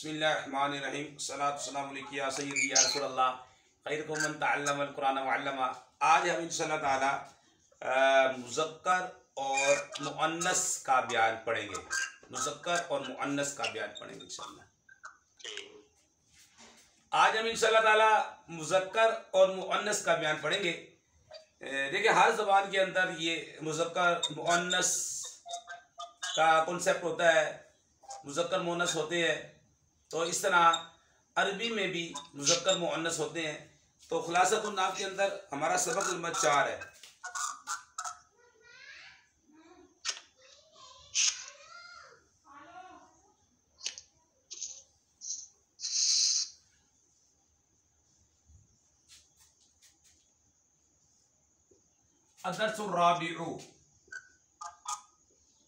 बिस्मिल्लाहिर्रहमानिर्रहीम सल्लल्लाहु अलैहि या सय्यदी या रसूलल्लाह खैरुकुम मन तअल्लमल कुरान व अल्लमा। आज हम इंशाअल्लाह ताला मुज़क्कर और मुअन्नस का बयान पढ़ेंगे। मुज़क्कर और मुअन्नस का बयान पढ़ेंगे इंशाअल्लाह। आज हम इंशाअल्लाह ताला मुज़क्कर और मुअन्नस का बयान पढ़ेंगे। देखिए, हर ज़बान के अंदर ये मुज़क्कर मुअन्नस का कॉन्सेप्ट होता है, मुज़क्कर मुअन्नस होते हैं। तो इस तरह अरबी में भी मुज़क्कर मुअन्नस होते हैं। तो खुलासतुन नाहव के अंदर हमारा सबक नंबर 4 है। अदर्सुर राबिउ,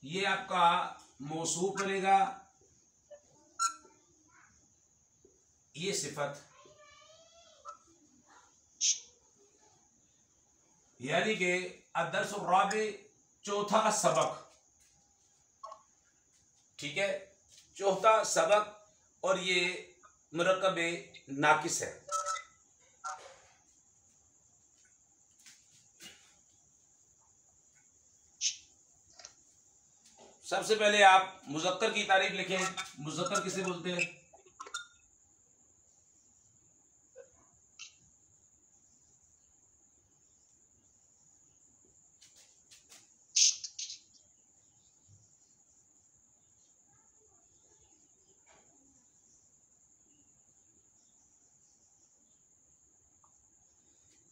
ये आपका मौसूफ बनेगा, ये सिफत, यानी कि अदर्सुर राबि चौथा सबक। ठीक है, चौथा सबक और ये मुरक्कब नाकिस है। सबसे पहले आप मुज़क्कर की तारीफ लिखें। मुज़क्कर किसे बोलते हैं?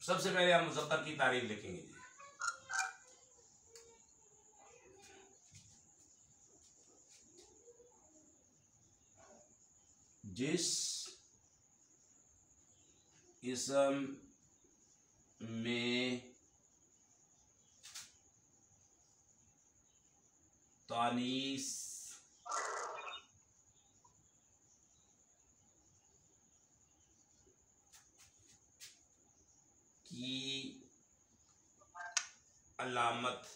सबसे पहले आप मुज़क्कर की तारीफ लिखेंगे। जिस इसम में तानीस की अलामत,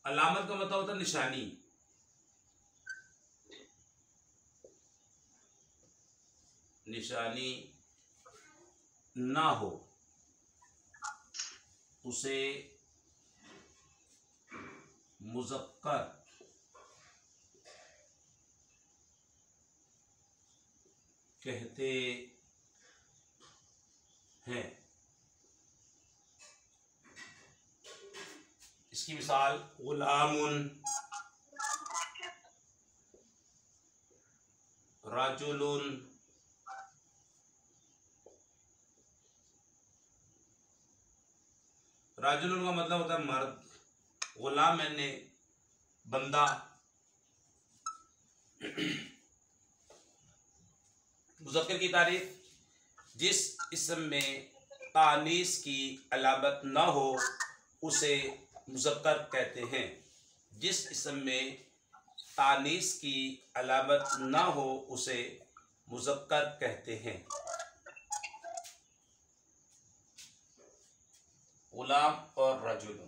अलामत का मतलब होता है निशानी, निशानी ना हो उसे मुज़क्कर कहते हैं। इसकी मिसाल गुलामुन, राजुलुन, राजुलुन का मतलब होता है मर्द, गुलाम यानी बंदा। मुज़क्कर की तारीफ, जिस इसम में तानीस की अलामत ना हो उसे मुज़क्कर कहते हैं। जिस इसम में तानीस की अलामत ना हो उसे मुज़क्कर कहते हैं। गुलाम और रजुल।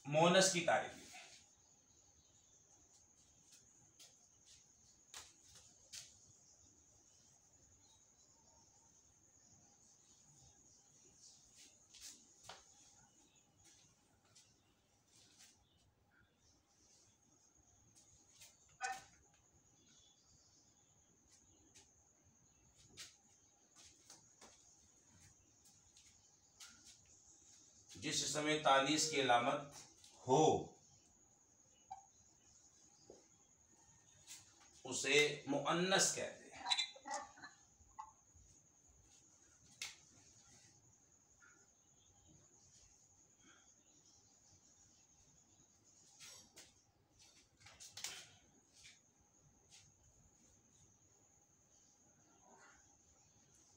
मोनस की तारीफ, जिस समय तानीस की अलामत हो उसे मुअन्नस कहते हैं।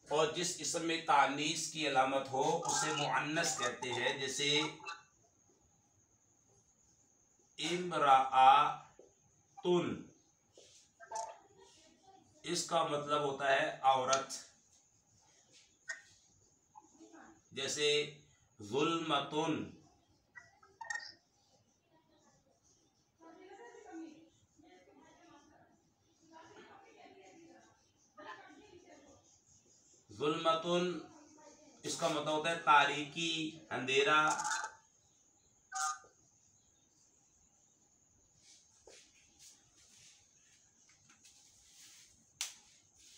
और जिस इसम में तानीस की अलामत हो उसे मुअन्नस कहते हैं। जैसे इम्राअतुन, इसका मतलब होता है औरत। जैसे जुल्मतुन, जुल्मतुन, इसका मतलब होता है तारीकी, अंधेरा।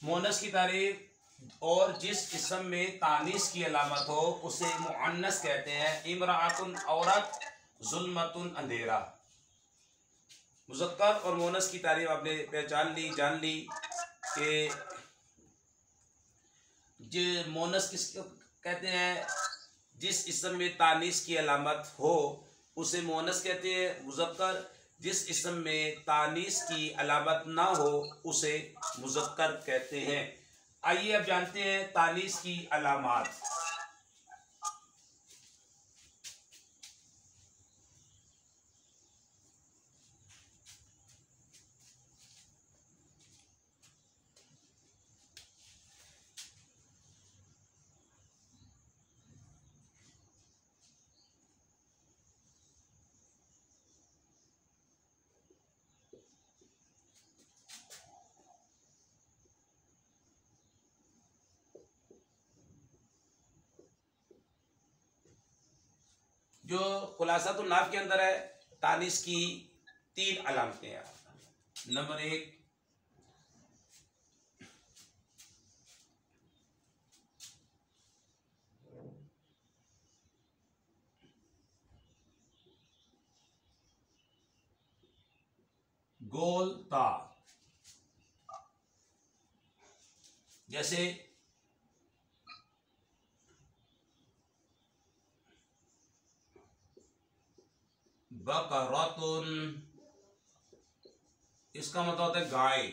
मोनस की तारीफ, और जिस इस्म में तानीस की अलामत हो उसे मुअन्नस कहते हैं। इमराअतुन औरत, जुल्मतुन अंधेरा। मुज़क्कर और मोनस की तारीफ आपने पहचान ली, जान ली कि जो मोनस किसको कहते हैं, जिस इस्म में तानीस की अलामत हो उसे मोनस कहते हैं। मुज़क्कर जिस इस्म में तानीस की अलामत ना हो उसे मुज़क्कर कहते हैं। आइए अब जानते हैं तानीस की अलामात। जो खुलासातुन नाफ के अंदर है, तानीस की 3 अलामतें हैं। नंबर 1, गोल ता, जैसे बकरतुन, इसका मतलब होता है गाय।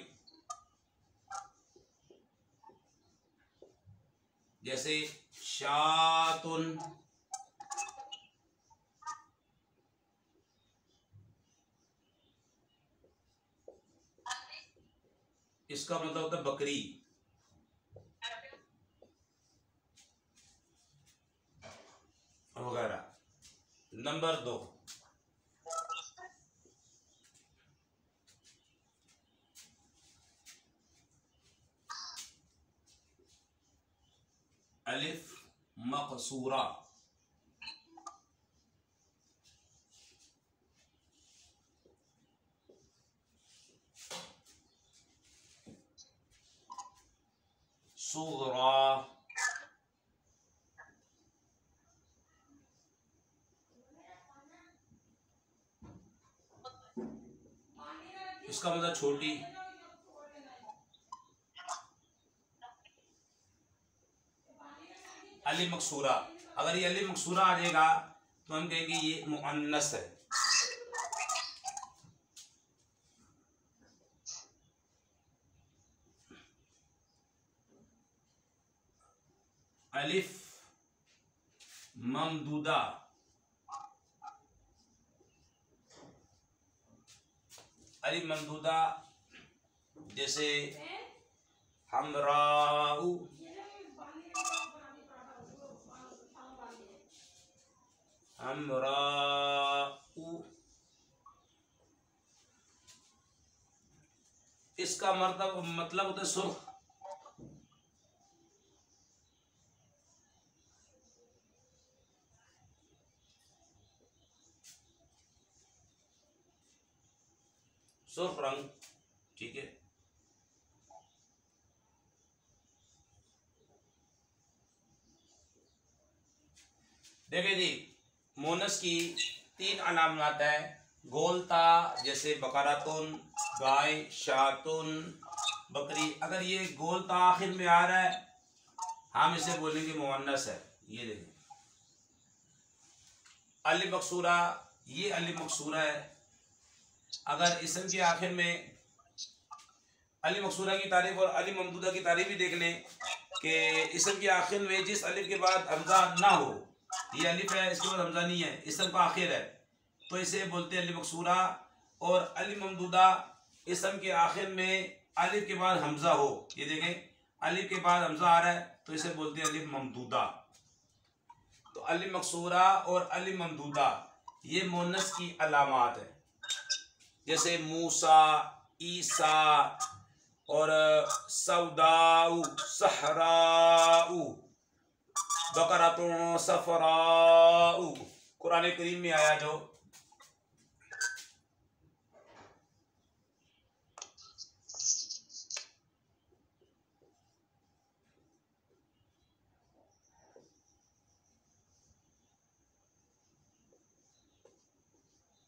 जैसे शातुन, इसका मतलब होता है बकरी। वगैरह। नंबर 2, अलिफ मकसूरा, सुगरा, इसका मतलब छोटी। अली मकसूरा, अगर ये अली मकसूरा आ जाएगा तो हम कहेंगे ये मुअन्नस है। अलिफ ममदूदा, अलिफ ममदूदा, जैसे हमराऊ, हमराऊ, इसका मतलब होता है सुर्ख। सुर्ख रंग, ठीक है। देखिए जी, मोनस की 3 अलामत है। गोलता, जैसे बकरातुन गाय, शातुन बकरी। अगर ये गोलता आखिर में आ रहा है हम इसे बोलेंगे मुअन्नस है। ये देखिए अली मकसूरा, ये अली मकसूरा है। अगर इसम के आखिर में अली मकसूरा की तारीफ और अली ममदूदा की तारीफ भी देख लें कि इसम के आखिर में जिस अलिफ के बाद हमजा ना हो, ये अलिफ है इसके बाद हमजा नहीं है, इसम का आखिर है, तो इसे बोलते हैं अली मकसूरा। और अली ममदूदा, इसम के आखिर में अलिफ के बाद हमजा हो, ये देखें अलिफ के बाद हमजा आ रहा है तो इसे बोलते हैं अलिफ ममदूदा। तो अली मकसूरा और अली ममदूदा ये मुअन्नस की अलामात है। जैसे मूसा, ईसा और सौदाऊ, सहराऊ, बकरातुन सफराउ, कुरान करीम में आया जो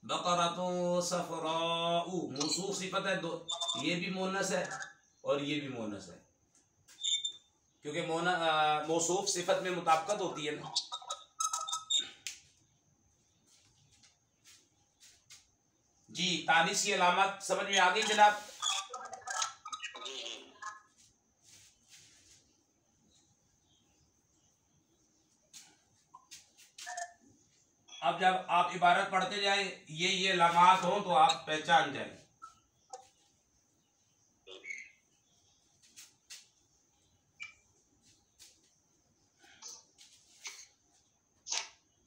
बकरातुन सफराउ मौसूफ सिफत है, दो ये भी मोनस है और ये भी मोनस है, क्योंकि मौसूफ सिफत में मुताबिकत होती है ना। जी तानिस की अलामत समझ में आ गई जनाब? अब जब आप इबारत पढ़ते जाए ये अलामत हो तो आप पहचान जाए।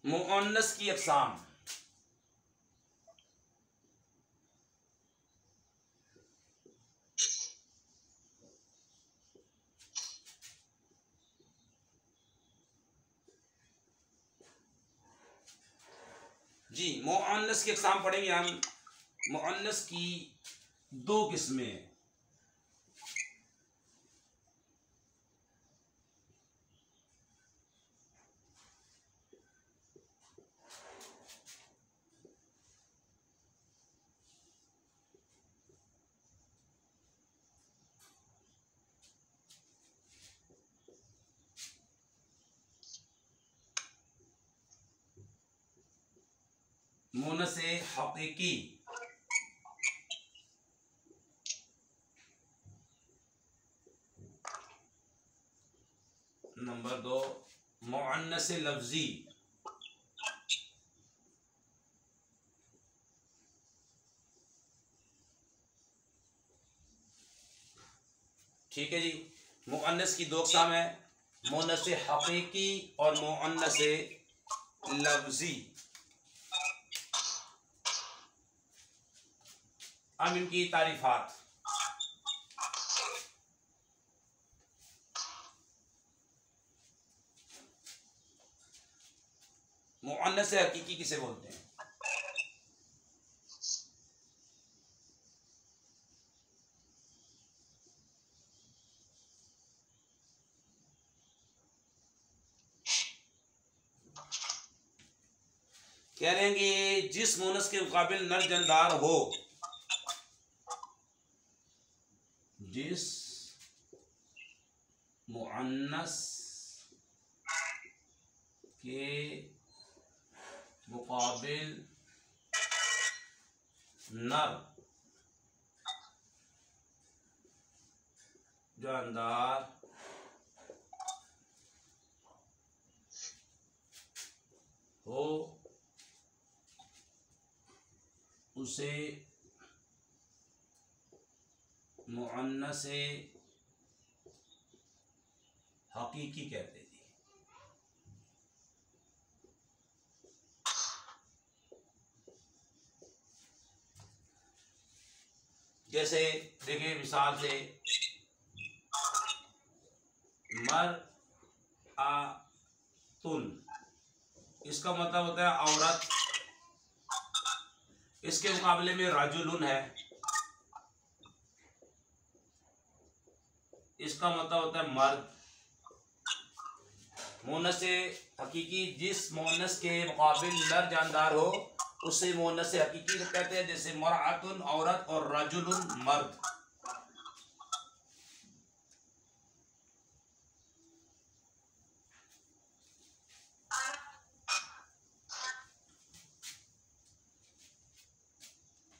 मुअन्नस की अक़साम, जी मुअन्नस की अक़साम पढ़ेंगे हम। मुअन्नस की दो किस्में हैं। मुअन्नस हकीकी, नंबर दो मुअन्नस लफ्जी, ठीक है जी। मुअन्नस की दो अक़साम है, मुअन्नस हकीकी और मुअन्नस लफ्जी। अब इनकी तारीफात, मुअन्नस हकीकी किसे बोलते हैं? कह रहे हैं कि जिस मुअन्नस के मुकाबिल नर जानदार हो, जिस मुअन्नस के मुकाबिल नर जानदार हो उसे मुअन्नस हकीकी कहते हैं। जैसे देखिए मिसाल से मर आतुन, इसका मतलब होता है औरत, इसके मुकाबले में राजुलुन है, इसका मतलब होता है मर्द। मुअन्नस हकीकी जिस मुअन्नस के मुकाबिल नर जानदार हो उसे मुअन्नस हकीकी कहते हैं, जैसे मरअतुन औरत और रजुलुन मर्द।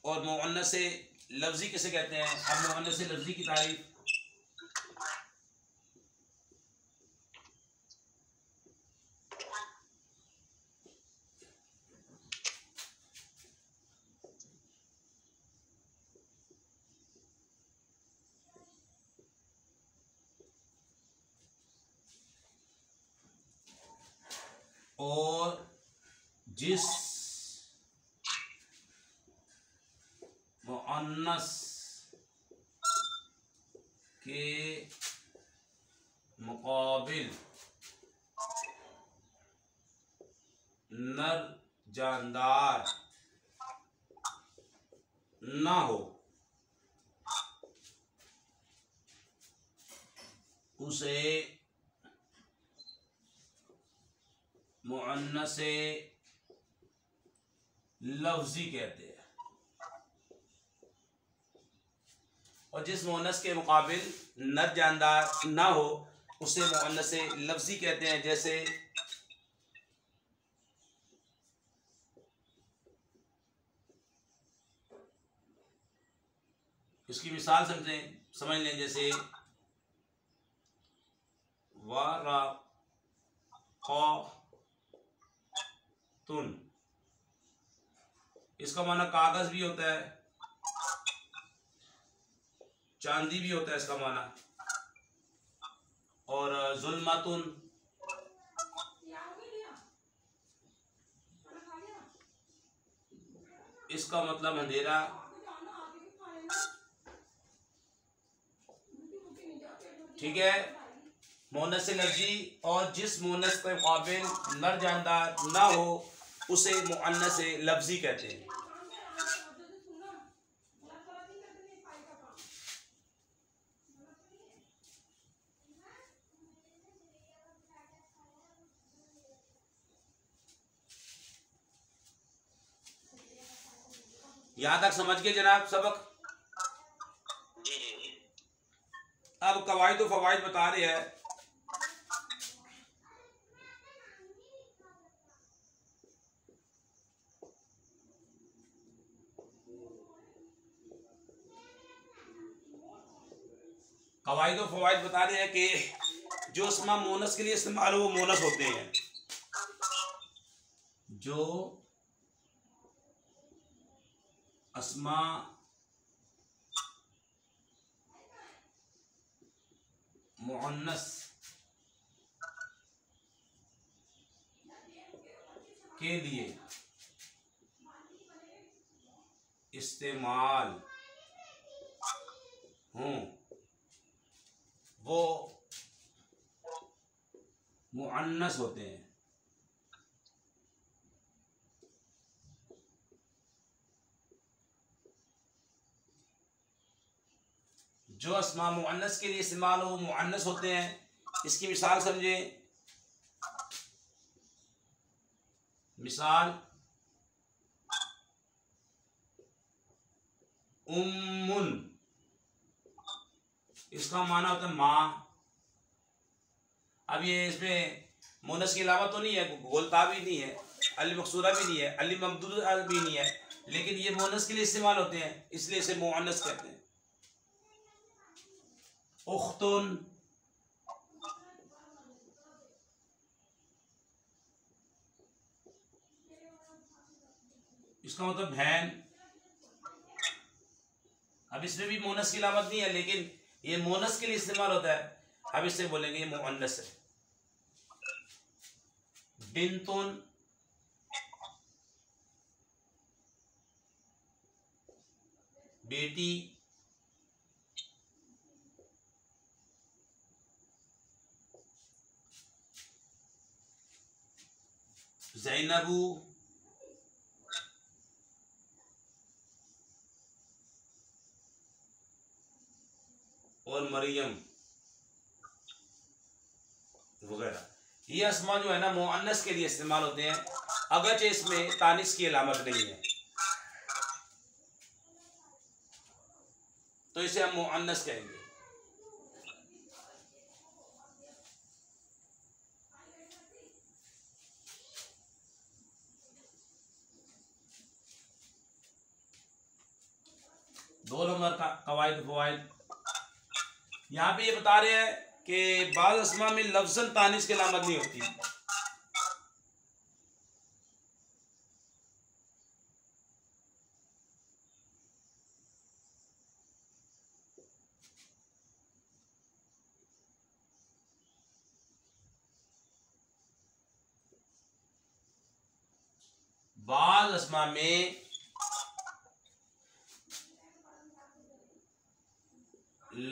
और मुअन्नस लफ्जी किसे कहते हैं? अब मुअन्नस लफ्जी की तारीफ, और जिस मुअन्नस के मुकाबिल नर जानदार ना हो उसे मुअन्नसे लफ्जी कहते हैं। और जिस मुअन्नस के मुकाबिल नर जानदार ना हो उसे मुअन्नसे लफ्जी कहते हैं। जैसे इसकी मिसाल समझ लें। जैसे वरक़तुन, इसका माना कागज भी होता है, चांदी भी होता है इसका माना। और जुल्मतुन, इसका मतलब अंधेरा। ठीक है, मुअन्नस लफ्जी और जिस मुअन्नस के मुकाबिल नर जानदार ना हो उसे मुअन्नस लफ्जी कहते हैं। यहां तक समझ गए जनाब सबक? अब कवायद व फवायद बता रहे हैं। कवायद व फवायद बता रहे हैं कि जो अस्मा मोनस के लिए इस्तेमाल हो वो मोनस होते हैं। जो अस्मा मुअन्नस के लिए इस्तेमाल हों वो मुअन्नस होते हैं। जो अस्मा मुअन्नस के लिए इस्तेमाल हो मुअन्नस होते हैं। इसकी मिसाल समझे। मिसाल उम्मुन, इसका माना होता है माँ। अब ये इसमें मुअन्नस की अलावा तो नहीं है, गोलता भी नहीं है, अली मकसूरा भी नहीं है, अली ममदूदा भी नहीं है, लेकिन ये मुअन्नस के लिए इस्तेमाल होते हैं इसलिए इसे मुअन्नस कहते हैं। उख्तुन, इसका मतलब बहन। अब इसमें भी मुअन्नस की अलामत नहीं है लेकिन ये मुअन्नस के लिए इस्तेमाल होता है। अब इससे बोलेंगे ये मुअन्नस है। बिन्तुन, बेटी। ज़ैनबू, और मरियम वगैरह। ये अस्मा जो है ना मुअन्नस के लिए इस्तेमाल होते हैं अगरचे इसमें तानिस की अलामत नहीं है तो इसे हम मुअन्नस कहेंगे। दो नंबर का कवायद फवायद यहाँ पे ये बता रहे हैं कि बाज़ अस्मा में लफ्ज़न तानिस की अलामत नहीं होती। बाज़ अस्मा में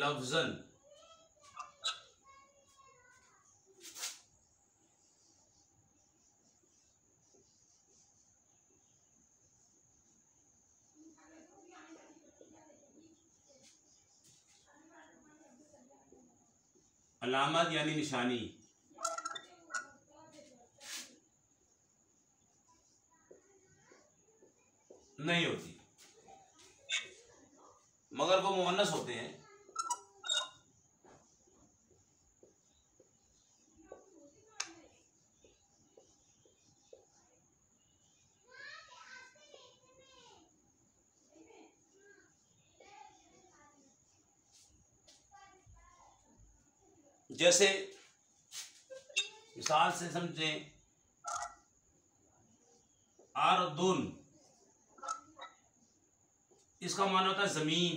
लफ्ज़न अलामत यानी निशानी। नहीं होती, मगर वो मुअन्नस होते हैं। जैसे मिसाल से समझें, आरदुन, इसका माना होता है जमीन।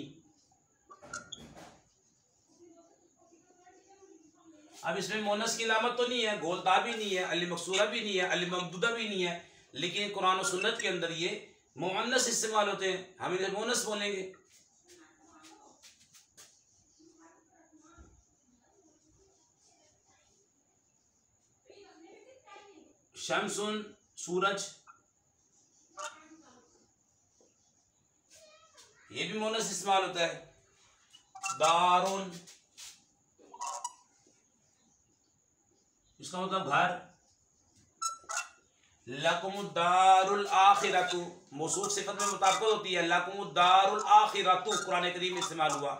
अब इसमें मोनस की अलामत तो नहीं है, गोलता भी नहीं है, अली मकसूरा भी नहीं है, अली ममदूदा भी नहीं है, लेकिन कुरान और सुन्नत के अंदर ये मुअन्नस इस्तेमाल होते हैं, हम इन्हें मोनस बोलेंगे। शमसुन, सूरज, ये भी मोनस इस्तेमाल होता है। दारुन, इसका मतलब घर। लकुमुद्दारुल आखिरतु, मौसूफ सिफत में मुताबिकत होती है, लकुमुद्दारुल आखिरतु कुरान करीम में इस्तेमाल हुआ।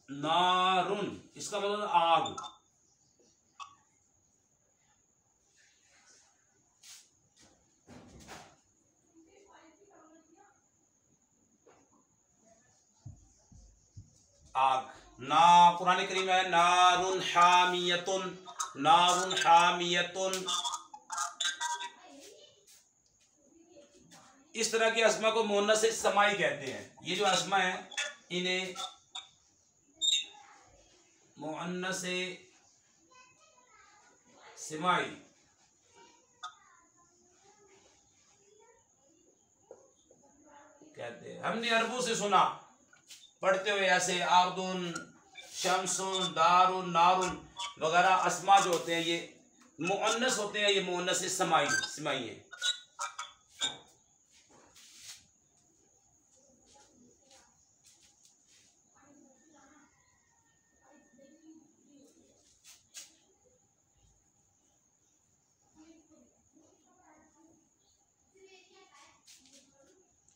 नारुन, इसका मतलब आग। आग। ना कुरान करीम है नारुन हामियतुन, नारुन हामियतुन। इस तरह की अस्मा को मुअन्नस समाई कहते हैं। ये जो अस्मा है इन्हें मुअन्नस समाई कहते हैं। हमने अरबों से सुना पढ़ते हुए, ऐसे आर्दुन, शमसुन, दारुन, नारुन वगैरह अस्मा जो होते हैं ये मुअन्नस होते हैं, ये मुअन्नस समाई समाई है।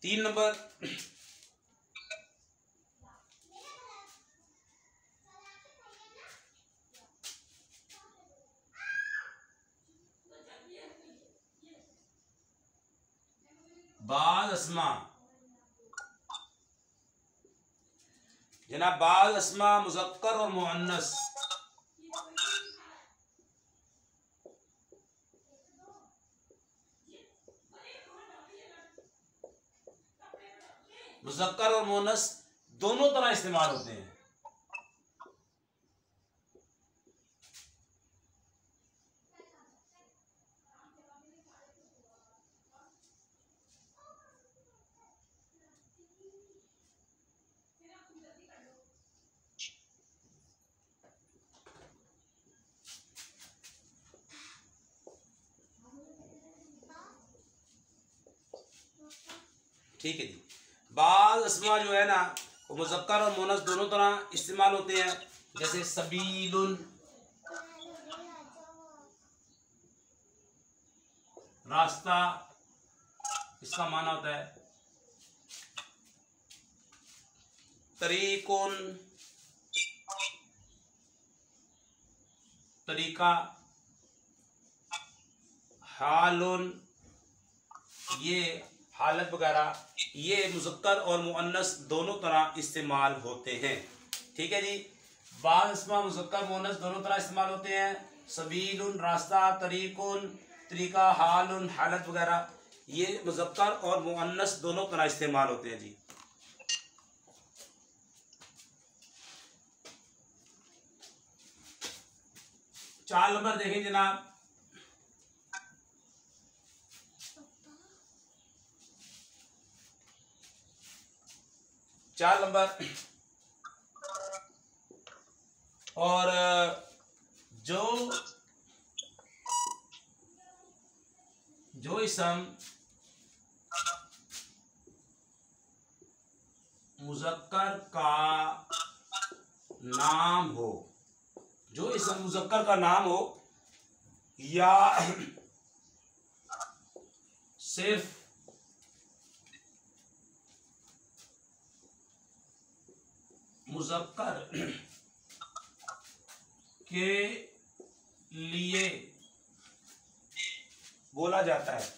तीन नंबर, बाज़ अस्मा, जनाब बाज़ अस्मा मुज़क्कर और मुअन्नस। मुज़क्कर और मुअन्नस दोनों तरह इस्तेमाल होते हैं। ठीक है जी। बाज़ अस्मा जो है ना वो मुज़क्कर और मुअन्नस दोनों तरह इस्तेमाल होते हैं। जैसे सबीलुन, रास्ता, इसका माना होता है। तरीकुन, तरीका। हालुन, ये हालत वगैरह, ये मुज़क्कर और मुअन्नस दोनों तरह इस्तेमाल होते हैं। ठीक है जी। बाज़ अस्मा मुज़क्कर मुअन्नस दोनों तरह इस्तेमाल होते हैं। सबीलुन, रास्ता, तरीकुन, तरीका, हालुन, हालत वगैरह, ये मुज़क्कर और मुअन्नस दोनों तरह इस्तेमाल होते हैं जी। चार नंबर देखें जनाब, चार नंबर, और जो इसम मुज़क्कर का नाम हो, जो इसम मुज़क्कर का नाम हो या सिर्फ मुज़क्कर के लिए बोला जाता है,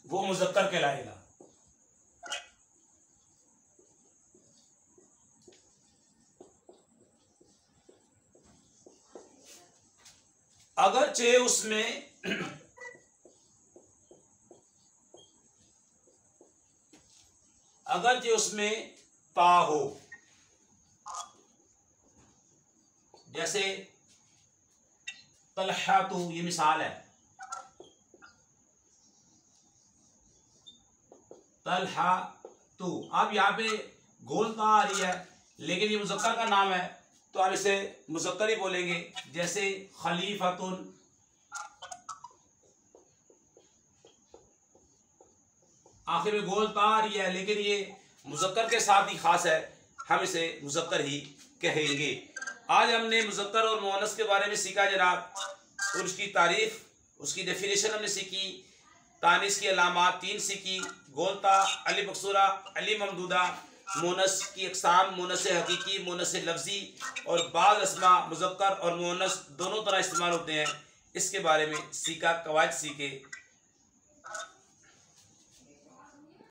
वो मुज़क्कर कहलाएगा। अगरचे उसमें ता हो, जैसे तलहा तू, ये मिसाल है, तलहा तू। अब यहाँ पे गोलता आ रही है लेकिन ये मुज़क्कर का नाम है तो आप इसे मुज़क्कर ही बोलेंगे। जैसे खलीफतुन, आखिर में गोलता आ रही है लेकिन ये मुज़क्कर के साथ ही खास है, हम इसे मुज़क्कर ही कहेंगे। आज हमने मुज़क्कर और मुअन्नस के बारे में सीखा जनाब, और उसकी तारीफ, उसकी डेफिनेशन हमने सीखी, तानीस की अलामात 3 सीखी, गोलता, अली मकसूरा, अली ममदूदा, मुअन्नस की अक़साम, मुअन्नस हकीकी, मुअन्नस लफ्ज़ी, और बाज़ अस्मा मुज़क्कर और मुअन्नस दोनों तरह इस्तेमाल होते हैं, इसके बारे में सीखा, कवायद सीखे।